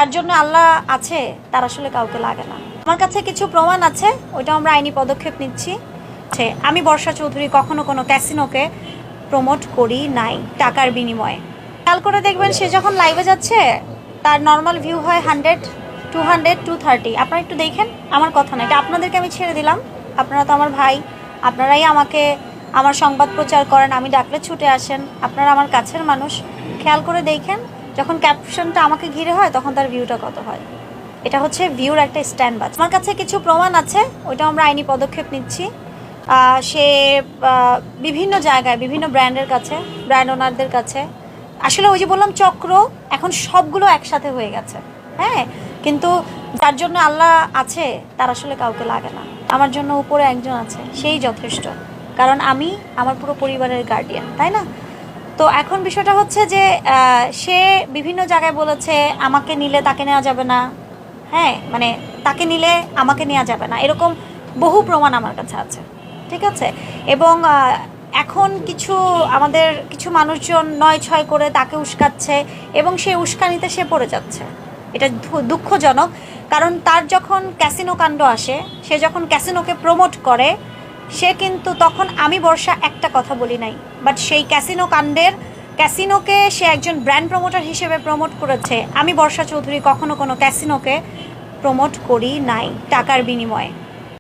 যার জন্য আল্লাহ আছে তার আসলে কাউকে লাগে না। আমার কাছে কিছু প্রমাণ আছে, ওইটা আমরা আইনি পদক্ষেপ নিচ্ছি। আমি বর্ষা চৌধুরী কখনো কোনো ক্যাসিনোকে প্রমোট করি নাই টাকার বিনিময়ে। খেয়াল করে দেখবেন, সে যখন লাইভে যাচ্ছে তার নর্মাল ভিউ হয় 100, 200, 230। আপনারা একটু দেখেন, আমার কথা না, এটা আপনাদেরকে আমি ছেড়ে দিলাম। আপনারা তো আমার ভাই, আপনারাই আমাকে আমার সংবাদ প্রচার করেন, আমি ডাকলে ছুটে আসেন, আপনারা আমার কাছের মানুষ। খেয়াল করে দেখেন, যখন ক্যাপশনটা আমাকে ঘিরে হয় তখন তার ভিউটা কত হয়। এটা হচ্ছে ভিউর একটা স্ট্যান্ডবাজ। আমার কাছে কিছু প্রমাণ আছে, ওইটা আমরা আইনি পদক্ষেপ নিচ্ছি। সে বিভিন্ন জায়গায় বিভিন্ন ব্র্যান্ডের কাছে, ব্র্যান্ড ওনারদের কাছে, আসলে ওই যে বললাম চক্র, এখন সবগুলো একসাথে হয়ে গেছে। হ্যাঁ, কিন্তু যার জন্য আল্লাহ আছে তার আসলে কাউকে লাগে না। আমার জন্য উপরে একজন আছে, সেই যথেষ্ট, কারণ আমি আমার পুরো পরিবারের গার্ডিয়ান, তাই না? তো এখন বিষয়টা হচ্ছে যে সে বিভিন্ন জায়গায় বলেছে আমাকে নিলে তাকে নেওয়া যাবে না। হ্যাঁ, মানে তাকে নিলে আমাকে নেওয়া যাবে না, এরকম বহু প্রমাণ আমার কাছে আছে, ঠিক আছে? এবং এখন আমাদের কিছু মানুষজন 9-6 করে তাকে উস্কাচ্ছে এবং সেই উস্কানিতে সে পড়ে যাচ্ছে। এটা দুঃখজনক, কারণ তার যখন ক্যাসিনো কাণ্ড আসে, সে যখন ক্যাসিনোকে প্রমোট করে, সে কিন্তু তখন আমি বর্ষা একটা কথা বলি নাই, বাট সেই ক্যাসিনোকে সে একজন ব্র্যান্ড প্রমোটার হিসেবে প্রমোট করেছে। আমি বর্ষা চৌধুরী কখনো কোনো ক্যাসিনোকে প্রমোট করি নাই টাকার বিনিময়ে।